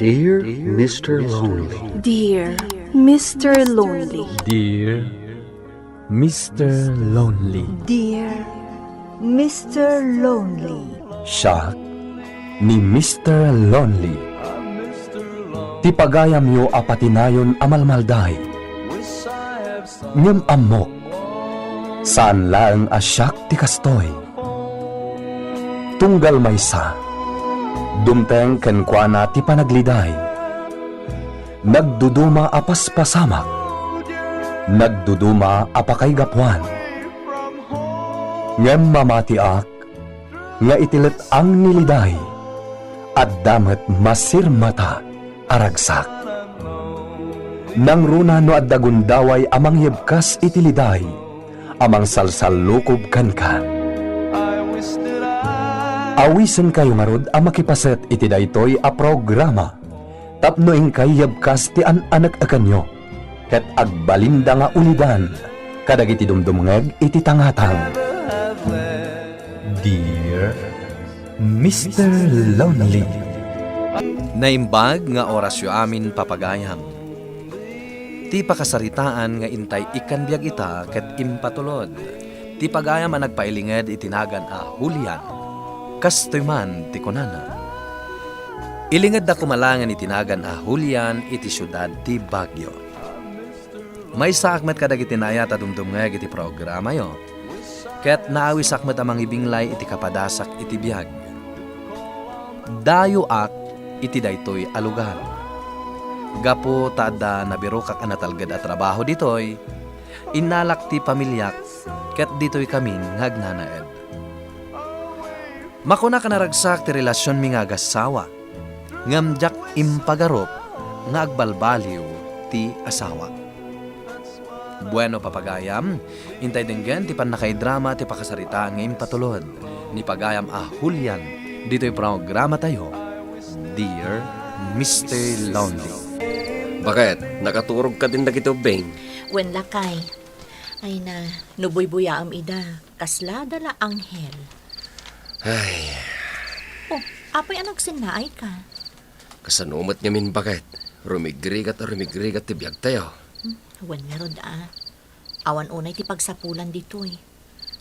Dear Mr. Lonely. Dear Mr. Lonely. Dear Mr. Lonely. Dear Mr. Lonely. Siya ni Mr. Lonely. Ti pagayam yo apatinayon amalmalday. Ngem amok. Saan laeng asyak ti kastoy. Tunggal maysa. Dumteng kenkwana ti panagliday. Nagduduma apas pasamak. Nagduduma apakay gapuan. Ngem mamatiak nga itilet ang niliday at damet masirmata aragsak. Nang runa no at dagundaway amang yebkas itiliday amang salsalukob kanka. Awisen kayo ngarod ang makipaset iti daytoy a programa. Tapno ingkay yabkas ti an-anak akanyo. Ket agbalinda nga ulidan. Kadagiti dumdumngeg iti tangatang. Dear Mr. Lonely. Naimbag nga orasyo amin papagayam. Ti pakasaritaan nga intay ikanbiag ita ket impatulod. Ti pagayam ang nagpailinged itinagan a Julian. Kastoy man ti kunana. Ilingad na kumalangan itinagan a Julian iti syudad ti Baguio. May sakmet kadag itinayat at dumdumngeg iti programa yo. Ket naawi sakmet amang ibinglay iti kapadasak iti biyag. Dayo ak iti daytoy alugar. Gapo tada nabirokak anatalgad at trabaho ditoy, inalak ti pamilyak ket ditoy kaming ngagnanaed. Makuna ka naragsak ti relasyon mi nga agasawa, ngamjak impagarop nga agbalbaliw ti asawa. Bueno papagayam, intay denggen ti panakay-drama ti pakasarita nga impatulod, ni pagayam a Julian, dito'y programa tayo, Dear Mr. Lonely. Bakit? Nakaturog ka din na kito, Beng? Wen lakay. Ay na, nubuy-buyaam ida. Kasla dala anghel. Ay, Oh, apay anak sinaay ka. kasanumat nga min bakit? Rumigrigat ti biyag tayo. Wen merod Awan unay ti pagsapulan ditoy.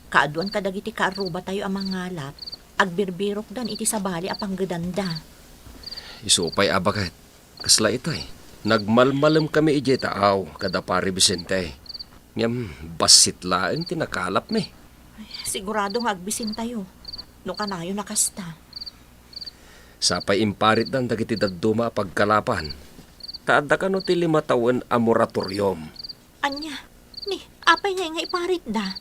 Kaaduan kadagiti kaaruba tayo ang mangalap. Agbirbirok dan iti sabali apang gedanda. Isupay bakit? Kasla itay. Nagmalmalam kami ije taaw kada pari Vicente. Ngam basit laeng tinakalap mi. Sigurado nga agbisin tayo. No kanayo nakasta. Sapay imparit dan dagiti dadduma pagkalapan. Taada ka no ti 5 taon a moratorium. Anya, ni, apay nga iparit da.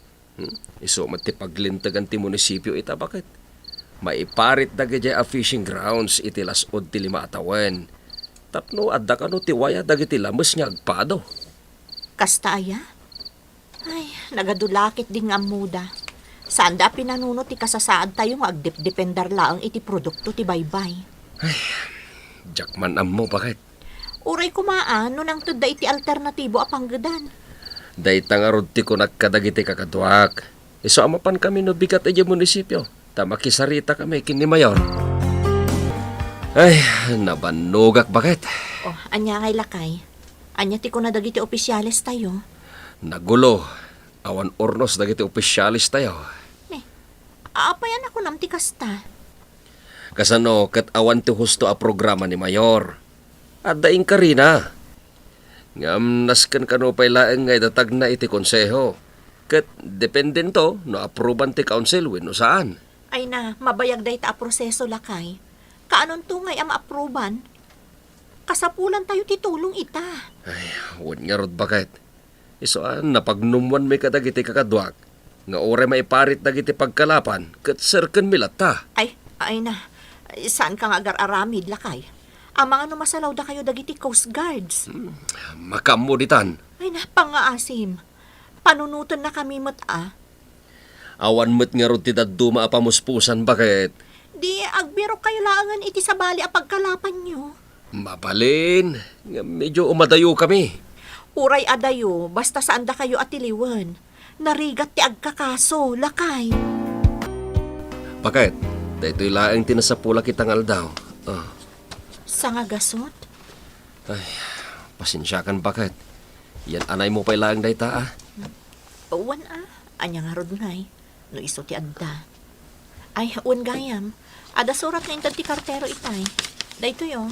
Isumat ti paglintagan ti munisipyo ita bakit? Maiparit dagiti a fishing grounds iti lasod ti 5 taon. Tapno adda ka no ti waya dagiti lamas nga agpado. Kasta aya? Ay, nagadulakit din nga muda. Saan da pinanunot ti kasasaad tayo nga agdip-dependar laang iti produkto ti baybay. Jakman mo bakit? Uray kumaan no nang tudda iti alternatibo apanggedan. Dayta nga rod ti ko nagkadagiti kakadwak. Iso amapan kami no bigat iti munisipyo. Tamakisarita kami kini mayor. Ay, nabanugak bakit? Oh, anya kay lakay. Anya ti ko na dagiti opisyales tayo. Nagulo. Awan ornos dagiti opisyalis tayo. Aapayan ako nam ti kasta. Kasano kat awan ti husto a programa ni mayor. At daing ka rin Ngam nasken kano pay laeng nga idatag na iti konseho. Kat dependen to no aproban ti council wenno saan. Ay na, mabayag day ta a proseso lakay. Kaanon tungay ang maaproban? Kasapulan tayo titulong ita. Ay, wan nga rod bakit? Isoan napagnumwan may kadagiti kakadwak. Nga ore maiparit dagiti pagkalapan kat serken milata. Ay na, saan ka nga agar-aramid lakay? Ang mga numasalaw da kayo dagiti Coast Guards. Makamuditan. Ay na, pangaasim. Panunutan na kami Awan met nga rod ti dadduma a pamuspusan bakit? Di agbiro kayo laangan iti sabali a pagkalapan nyo. Mapalin. Nga medyo umadayo kami. Uray adayo, basta saan da kayo atiliwan. Narigat ti agkakaso, lakay. Bakit? Dahito'y laeng tinasapula kitang aldaw. Sa nga gasot? Pasensyakan bakit? Yan anay mo pa ilang dayta ah. Uwan anya nga rod ngay. No iso ti adda. Ay, uwan gayam. Ada surat na intad ti kartero itay. Dayto yo.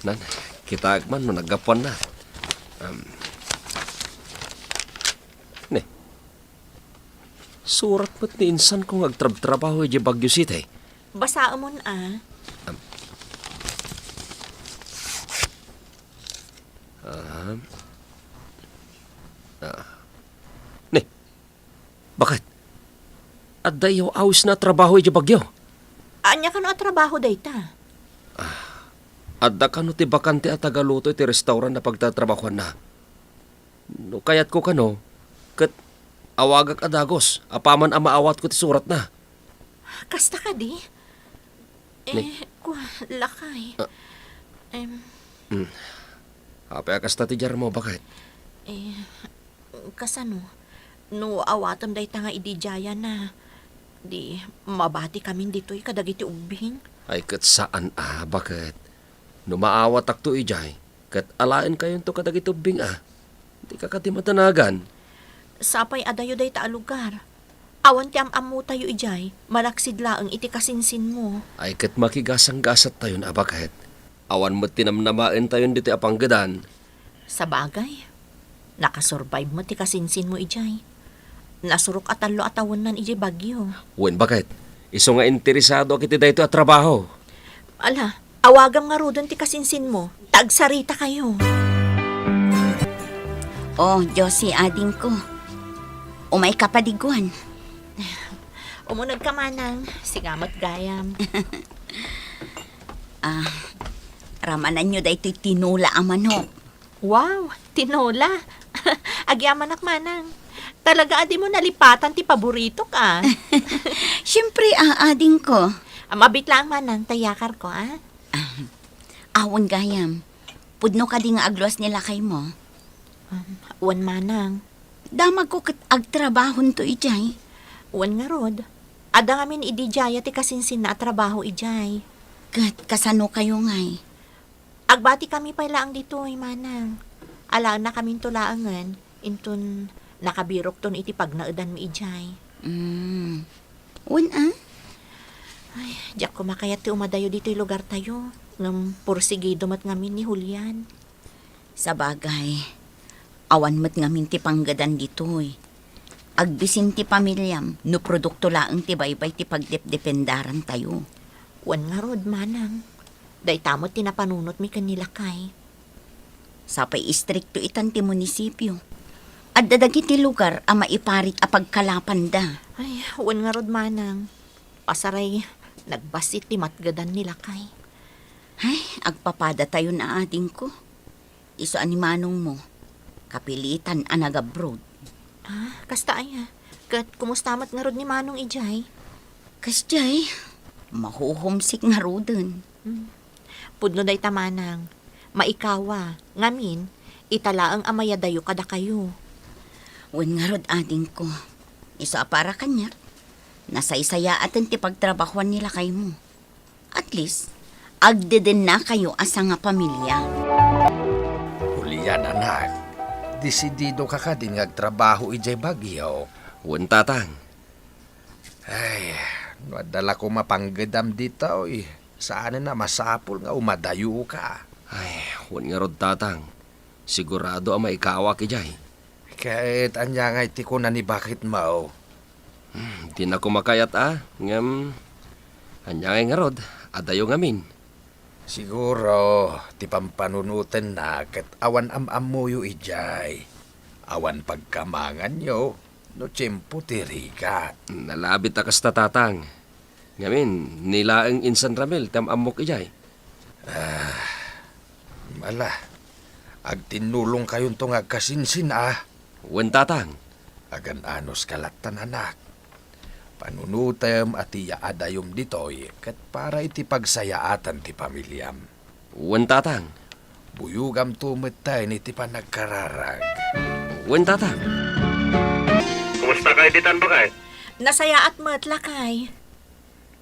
Nan, kita man no naggapuan na. Ne. Surat mo't ni insan kong agtrab-trabaho di Baguio City. Basa mo Ne. Bakit? At dayaw awis na trabaho di Baguio. Anya ka no at trabaho dayta. Adda kano ti bakante at tagaluto iti restaurant na pagtatrabahuan na. No kayat ko kano, kat awagak adagos, apaman ang maawat ko ti surat na. Kasta ka di? Lakay. Apay akas ti jar mo, bakit? Kasano? No awatam dayta nga idijaya na. Di mabati kami dito'y kadagiti ubing. Ay kat saan bakit? No maawat akto ijay, kat alain kayon to kadagitubing Di ka kati matanagan. Sapay adayo dayta a lugar. Awan ti amamu tayo ijay, malaksid laang iti kasinsin mo. Ay kat makigasang-gasat tayo bakit? Awan mo tinamnamain tayo dito apanggadan. Sa bagay, nakasurvive mo ti kasinsin mo ijay. Nasurok atalo atawan nan ijay bagyo. Wen bakit? Iso nga interesado kiti dayto at trabaho. Ala, awagam nga rodon ti kasinsin mo. Tagsarita kayo. Oh, Josie, ading ko. Umay kapadiguan. Umunag ka manang, sigamat gayam. Ramanan nyo dahito tinula ang manok. Wow, tinola. Agyaman ak manang. Talaga adi mo nalipatan ti paborito ka. Siyempre, ading ko. Mabit lang manang, tayakar ko Awon gayam. Pudno ka di nga agluas nila kay mo. Uwan manang. Damag ko kat agtrabahon to ijay. Uwan nga rod. Ada ngamin idijaya ti kasinsin na trabaho ijay. Kat kasano kayo ngay. Agbati kami pa lang dito manang. Alaan na kaming tulaangan. Intun nakabirok ton iti pagnaudan mi ijay. Un Ay, diyak kumakayat ti umadayo dito lugar tayo. Ngam pursigido mat ngamin ni Julian. Sa bagay, awan mat nga minti panggadan ditoy. Agbisin ti pamilyam, no produkto laang ti baybay ti pagdepdependaran tayo. Wan nga rod manang. Day tamot tinapanunot mi kanila kay. Sapay istrikto itan ti munisipyo. At dadagi ti lugar ang maiparit a pagkalapan da. Ay, wan nga rod manang. Pasaray, nagbasit ti matgadan nila kay. Ay, agpapada tayo na ading ko. Iso animanong mo, kapilitan a nag-abroad. Kasta ay Kat kumustamat nga rod ni Manong ijay. Kasjay, mahuhumsik nga rodon. Pudno day tamanang. Maikawa, ngamin, italaang amayadayo kada kayo. Wen nga rod ading ko, iso para kanyak. Nasaysaya atin ti pagtrabahuan nila kay mo. At least, agdeden na kayo asa nga pamilya. Julian, anak. Desidido ka din ngagtrabaho ijay Baguio. Wen tatang. Ay, nadala ko mapanggedam dito Saan na masapol nga umadayo ka. Ay, wen nga rod tatang. Sigurado ang maikawa kijay. Kahit anya nga iti ko na ni bakit mao. Di na kumakayat ngam. Anya nga rod, adayo ngamin. Siguro, ti pampanunutan na kat awan am-amuyo ijay. Awan pagkamangan nyo, no tiyempo tirikat. Nalabit akas tatang. Ngamin, nilaang insan ramel, amok ijay. Mala, agtinulong kayon to nga kasinsin Wen tatang. Agan anos kalatan anak. Panunutem at iyaadayom ditoy kat para iti pagsayaatan ti pamilyam. Wen tatang. Buyugam tumetay ni ti panagkararag. Wen tatang. Kumusta kayo ditan ba kay? Nasaya at matla kay.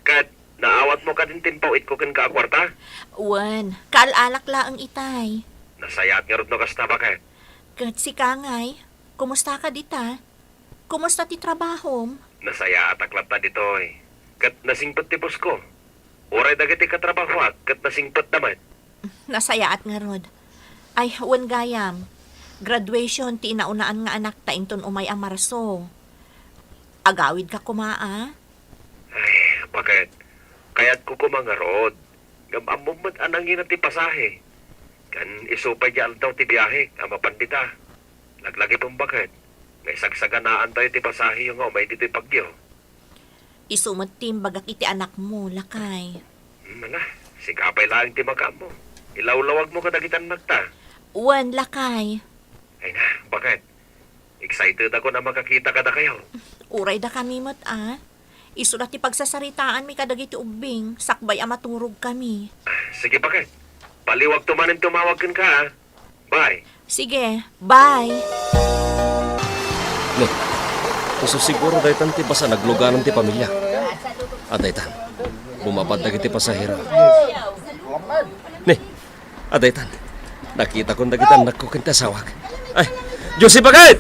Kat naawa Buhat mo ka din timpawit ko kan ka kwarta. Wan, kaalalak laang itay. Nasayat nga rin no kasta bakit? Kat si Kangay, kumusta ka dita? Kumusta ti trabahom? Nasaya at aklata dito eh. Kat nasingpet ti pos ko. Oray dagiti katrabaho at kat nasingpet naman. Nasayaat nga rod. Ay, wan gayam. Graduation ti inaunaan nga anak ta inton umay a Marso. Agawid ka kumaa? Ay, bakit? Kaya't ko kumangarod. Gamamumad anangin ti pasahe. Kan isupay di aldaw ti biyahe, ama pandita. Laglagi pong bakit? Ngay sagsaganaan tayo ti pasahe yung may dito'y pagyo. Isumot tim bagak iti anak mo, lakay. Mana, sigapay lang ti maka mo. Ilawlawag mo kadagitan nagta. Wan, lakay. Ay na, bakit? Excited ako na makakita kada kayo. Uray da kami mat, Isulat ti pagsasaritaan mi kadagiti ubing, sakbay a maturog kami. Sige, bakit? Paliwag tumanin tumawag kan ka, ha? Bye. Sige, bye. Ne, gusto siguro daytan ti basa nagluganan ti pamilya. Adaytan, bumabad na kiti pasahero. Ne, adaytan, nakita ko dagitan nako kanta sawag. Ay, Josie, bakit?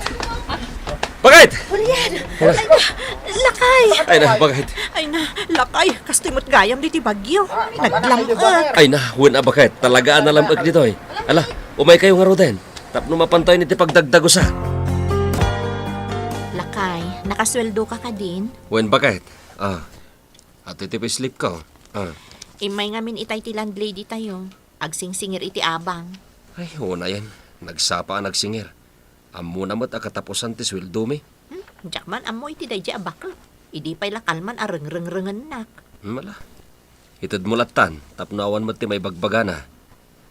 Bakit? Julian! Ay na, lakay! Ay na, bakit? Ay na, lakay! Kastimot gayam di ti bagyo. Naglamag. Ay na, huwin bakit? Talagaan na lamag dito eh. Ala, umay kayo nga roden. Tapno mapantay ni ti pagdagdago sa. Lakay, nakasweldo ka ka din? Huwin bakit? At iti sleep ko. Imay ngamin itay ti landlady tayo. Agsingsingir iti abang. Ay, una yan. Nagsapa ang nagsingir. Amo namat akatapusan ti sweldo mi. Jakman amo iti dayja abak. Idi pa'y lakalman areng-reng-rengen nak. Mala. Itad mo latan, tapnawan mo ti may bagbagana.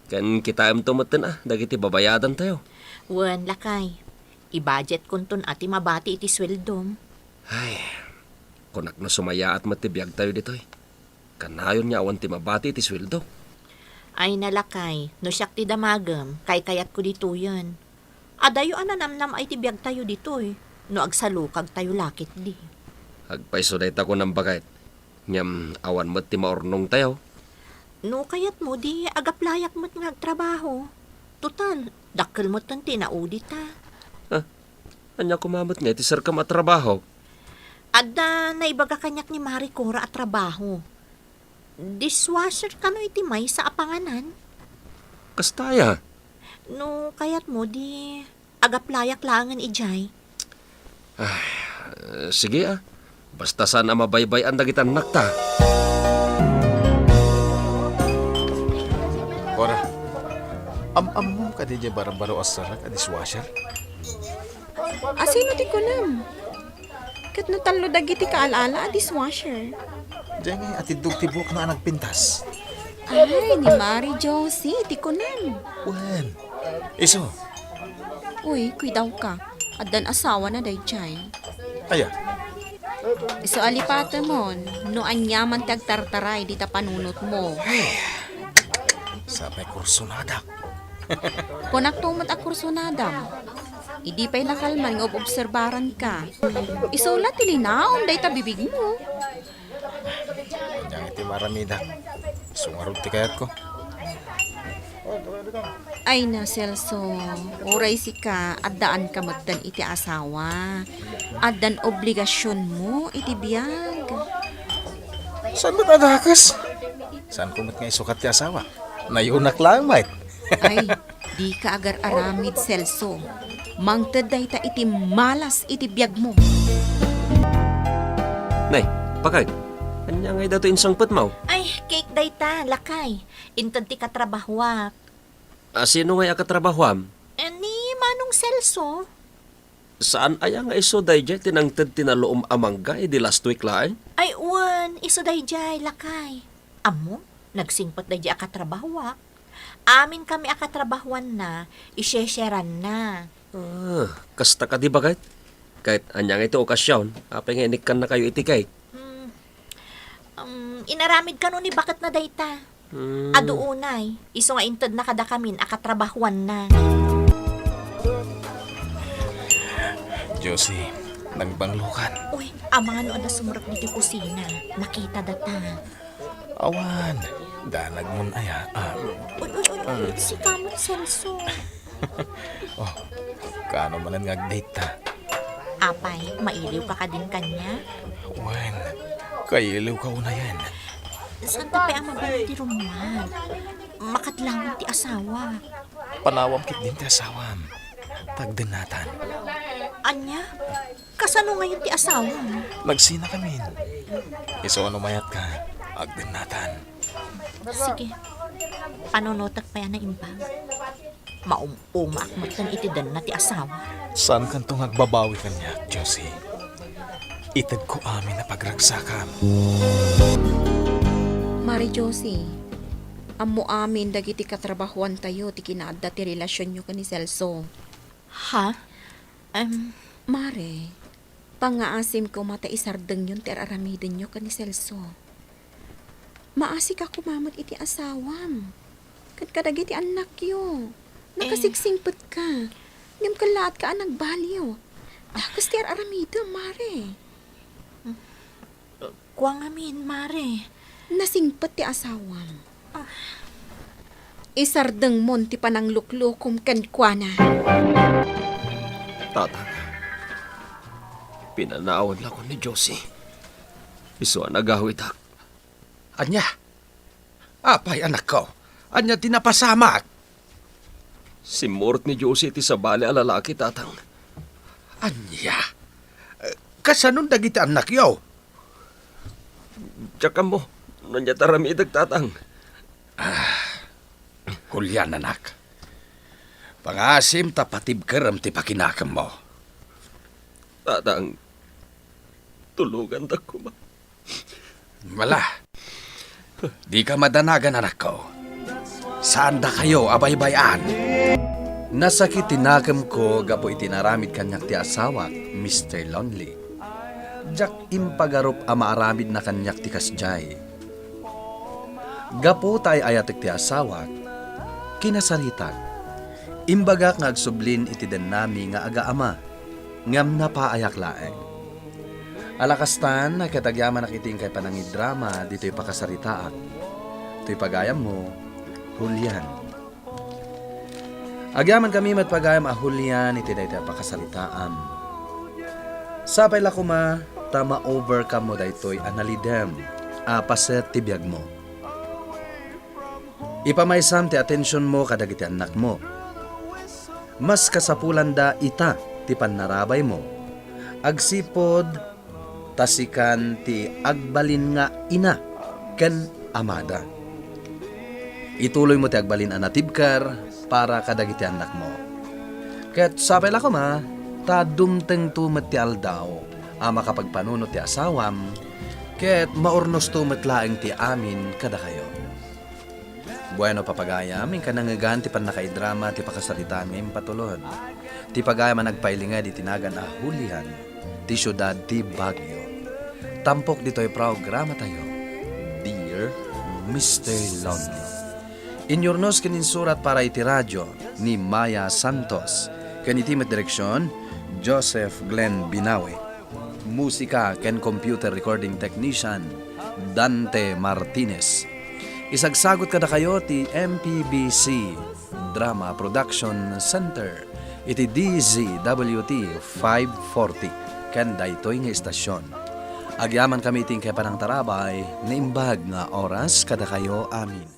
Kan kita tumatin dagiti babayadan tayo. Wan, lakay. I-budget kuntun ati mabati iti sweldom. Ay, kunak na sumaya at matibiyag tayo dito eh. Kanayon niya awan ti mabati iti sweldo. Ay nalakay, no siyak ti damagam, kay kayat ko dito yan. Adayo ananamnam ay tibiyag tayo dito eh. No agsalukag tayo lakit di. Agpaiso day ta ko ng bagay. Ngam awan mo't ti maornong tayo. No kayat mo di agaplayak mo't ngagtrabaho. Total, dakkel mo't tan tinaudit ta. Anya kumamot nga ti sir ka matrabaho. Adda naibaga kanyak ni Marie Cora at trabaho. Dishwasher ka no iti may sa apanganan. Kastaya. No kayat mo di agaplayak langan ijay. Sige Basta sana mabaybay ang dagitan nakta. Ora, am-am mo ka di barang-baro asarak a dishwasher? Asino ti kunam? Kat no talo dagiti kaalaala a dishwasher. Diyan nga atidog tibok na nagpintas. Ay, ni Mari Josie, ti kunam. Wen, iso. Uy, kuidaw ka. At dan asawa na day chay. Aya, Iso alipata mo, no anyaman tagtartaray di ta panunot mo. sa may kursunada. Kunak tumat a kursunadam. Idi pa'y nakalman ng obserbaran ka. Iso la tilinaon day ta bibig mo. Diyan iti maramida. Sungarod ti kayat ko. Ay na, Celso. Oray si ka, addaan ka magdan iti asawa. Addan obligasyon mo iti biyag. Saan ba't adakas? Saan ko mat nga isukat ti asawa? Nayunak lang, mate. Ay, di ka agar aramid, Celso. Mangted day ta iti malas iti biyag mo. Nay, pakay. Anya ngay dato insangpet mo? Ay, cake day ta, lakay. Intad ti katrabahwak. Sino ngay akatrabahwam? Ni Manong Celso. Saan aya nga iso dayjay tinangted tinaloom amangga di last week laeng? Ay, uwan, iso day jay, lakay. Amo, nagsingpot day jay akatrabahwak. Amin kami akatrabahuan na, isyesyeran na. Kasta ka di bagay? Kahit anyang ito okasyon, apay nga inikan na kayo itikay. Inaramid ka nun ni bakit na dayta. Ado unay, iso nga intad na kada kamin akatrabahuan na. Josie, nagbanglukan. Uy, amang ano na sumurot ni kusina. Nakita data. Awan, danag mo na ya. Uy, si Kamot Celso. Kano man ang ngag-date ta? Apay, mailiw ka din kanya. Wen, kailiw ka una yan. Saan ta pa ang mabalik ti Roman? Makatlangon ti asawa. Panawam kit din ti asawam. Tagdenatan. Anya? Kasano ngayon ti asawa? Nagsina kami. Iso ano mayat ka, agdenatan. Sige. Panunotag pa yan na imbang. Maumak matan itidan na ti asawa. Saan kantong agbabawi kanya, Josie? Itad ko amin na pagragsakam. Mari Josie, amo amin dagiti katrabahuan tayo ti kinaadda ti relasyon nyo ka ni Celso. Ha? Mare, pangaasim ko mata isardeng yun ti aramidin nyo ka ni Celso. Maasik ako mamat iti asawam. Kadagiti anak yo. Nakasigsingpet ka. Ngam ka lahat ka anak baliw. Dakas ti aramidin, Mare. Kuwang amin, Mare. Nasingpet ti asawam. Isardeng mon ti panangluklukom kankwana. Tatang, pinanawan lang ko ni Josie. Iso ang nagawit ak. Anya? Apay anak ko. Anya tinapasamak. Si Mort ni Josie ti sabali alalaki, tatang. Anya? Kasanon dagiti anak yaw? Tsaka mo, nanya taramidag, tatang. Kulyan anak. Pangasim tapatib karam ti pakinakam mo. Tatang, tulugan ta ko ba? Wala. Di ka madanagan anak ko. Saan da kayo abaybayan? Nasakit tinakam ko gapo itinaramid kanyak ti asawa, Mr. Lonely. Jak impagarup amaaramid na kanyak ti kasjay. Gapo tay ayatek ti asawa, kinasaritan. Imbagak nga agsublin iti den nami nga aga-ama, ngam napaayak laeng. Alakastan, katagyaman nakiting kay panangid drama, dito'y pakasaritaan. Ito'y pagayam mo, Julian. Agyaman kami matpagayam a Julian, iti dayto'y pakasaritaan. Sapay lakuma, tama overcome mo dayto'y analidem, paset tibiyag mo. Ipamaysam ti atensyon mo kadagiti anak mo. Mas kasapulan da ita ti panarabay mo. Agsipod tasikan ti agbalin nga ina ken amada. Ituloy mo ti agbalin anatibkar para kadagiti anak mo. Ket sapay la kuma, ta dumteng tumet ti aldaw makapagpanunot ti asawam, ket maurnos tumet laeng ti amin kada kayo. Bueno papagayam, ka nangagan ti panakaidrama ti pakasaritaan ngayong patulod. Ti pagayam nagpailingad itinagan a Julian, ti syudad ti Baguio. Tampok dito'y programa tayo, Dear Mr. Lonely. Inyornos kininsurat para iti radyo ni Maya Santos. Kanitimet direksyon, Joseph Glenn Binawe. Musika ken computer recording technician, Dante Martinez. Isagsagot kada kayo ti MPBC Drama Production Center iti DZWT 540 ken daytoy nga istasyon. Agyaman kami ting kay panang tarabay na imbag nga oras kada kayo amin.